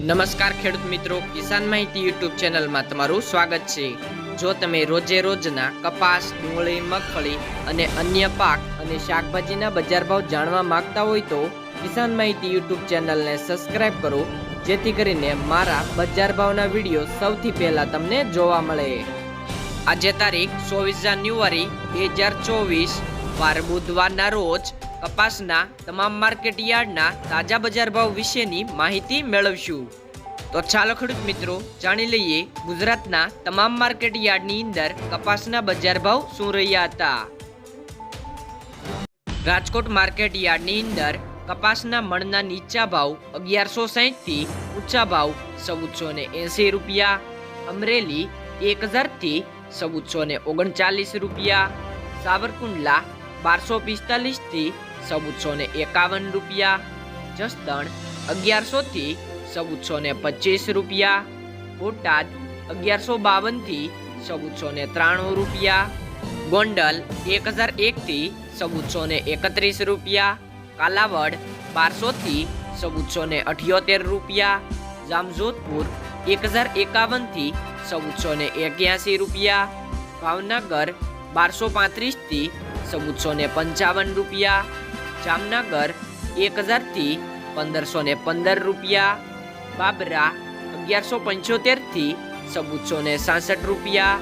નમસ્કાર ખેડૂત મિત્રો, કિસાન માહિતી યુટ્યુબ ચેનલમાં તમારું સ્વાગત છે। જો તમે રોજે રોજના કપાસ, ડુંગળી, મગફળી અને અન્ય પાક અને શાકભાજીના બજાર ભાવ જાણવા માંગતા હોય તો કિસાન માહિતી યુટ્યુબ ચેનલને સબસ્ક્રાઇબ કરો, જેથી કરીને મારા બજાર ભાવના વિડીયો સૌથી પહેલા તમને જોવા મળે। આજે તારીખ 24 જાન્યુઆરી 2024 વાર બુધવારના રોજ કપાસના તમામ માર્કેટ યાર્ડના તાજા બજાર ભાવ વિશેની માહિતી મેળવશું। તો ચાલો ખેડૂત મિત્રો જાણી લઈએ ગુજરાતના તમામ માર્કેટ યાર્ડની અંદર કપાસના બજાર ભાવ શું રહ્યા હતા। રાજકોટ માર્કેટ યાર્ડની અંદર કપાસના મણના નીચા ભાવ 1160 થી ઊંચા ભાવ 1480 રૂપિયા, અમરેલી 1000 થી 1439 રૂપિયા, સાવરકુંડલા 1245 થી 1451 રૂપિયા, જસદણ 1100 થી 1425 રૂપિયા, બોટાદ 1152 થી 1493 રૂપિયા, ગોંડલ 1001 થી 1431 રૂપિયા, કાલાવડ 1200 થી 1478 રૂપિયા, જામજોધપુર 1051 થી 1481 રૂપિયા, ભાવનગર 1235 થી 1455 રૂપિયા, જામનગર 1000 થી 1515 રૂપિયા, બાબરા 1175 થી 1466 રૂપિયા,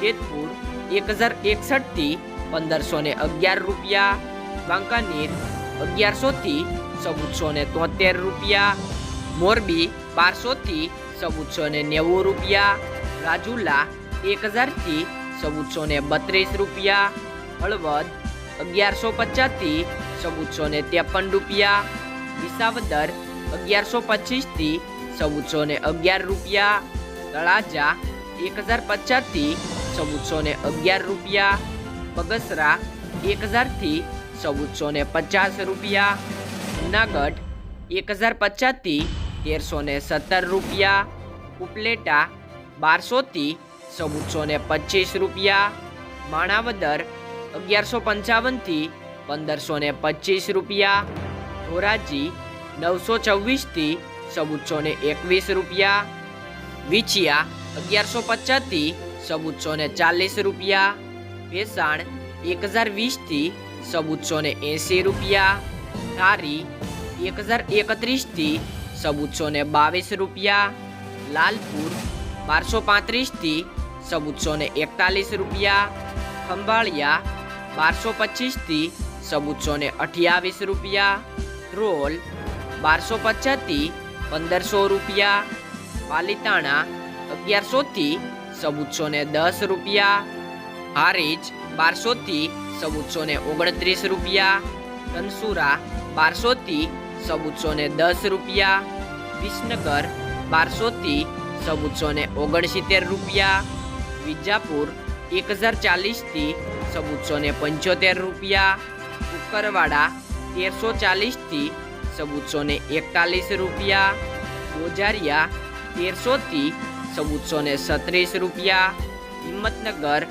જેતપુર 1061 થી 1511 રૂપિયા, વાંકાનેર 1100 થી 1473 રૂપિયા, મોરબી 1200 થી 1490 રૂપિયા, રાજુલા 1000 થી 1432 રૂપિયા, હળવદ 1150 થી 1453 રૂપિયા, વિસાવદર 1125 થી 1411 રૂપિયા, તળાજા 1050 થી 1411 રૂપિયા, બગસરા 1000 થી 1450 રૂપિયા, જૂનાગઢ 1050 થી 1317 રૂપિયા, ઉપલેટા 1200 થી 1425 રૂપિયા, માણાવદર 1155 થી 1525 રૂપિયા, ધોરાજી 924 થી 1421 રૂપિયા, વિછિયા 1150 થી 1440 રૂપિયા, ભેસાણ 1020 થી 1480 રૂપિયા, ધારી 1031 થી 1422 રૂપિયા, લાલપુર 1235 થી 1441 રૂપિયા, ખંભાળિયા 1225 થી 1428 રૂપિયા, ધ્રોલ 1250 થી 1500 રૂપિયા, પાલીતાણા 1100 થી 1410 રૂપિયા, હારીજ 1200 થી 1429 રૂપિયા, ધનસુરા 1200 થી 1410 રૂપિયા, વિસનગર 1200 થી 1469 રૂપિયા, વિજાપુર 1040 થી 1475 રૂપિયા, કુકરવાડા 1340 થી 1441 રૂપિયા, ગોજારિયા 1300 થી 1436 રૂપિયા, હિંમતનગર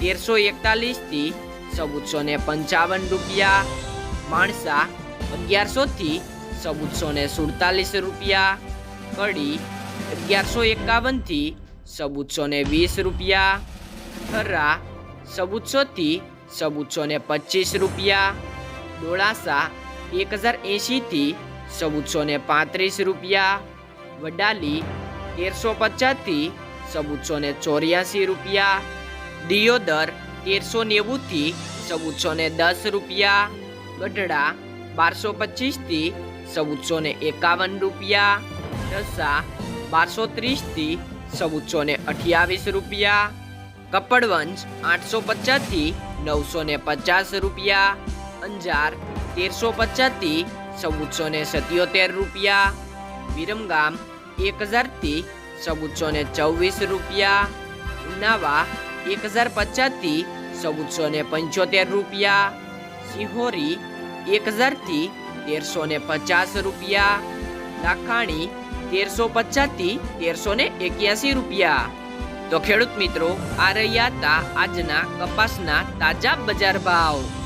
1341 થી 1455 રૂપિયા, માણસા 1100 થી 1447 રૂપિયા, કડી 1151 થી 1420 રૂપિયા, થરા 1400 થી 1425 રૂપિયા, ડોળાસા 1080 થી 1435 રૂપિયા, વડાલી 1350 થી 1484 રૂપિયા, દિયોદર 1390 થી 1410 રૂપિયા, ગઢડા 1225 થી 1451 રૂપિયા, ઢસા 1230 થી 1428 રૂપિયા, કપડવંજ 850 થી 950 રૂપિયા, અંજાર 1350 થી 1477 રૂપિયા, વિરમગામ 1000 થી 1424 રૂપિયા, ઉનાવા 1050 થી 1475 રૂપિયા, સિહોરી 1000 થી 1350 રૂપિયા, લાખાણી 1350 થી 1381 રૂપિયા। તો ખેડૂત મિત્રો, આ રહ્યા હતા આજના કપાસના તાજા બજાર ભાવ।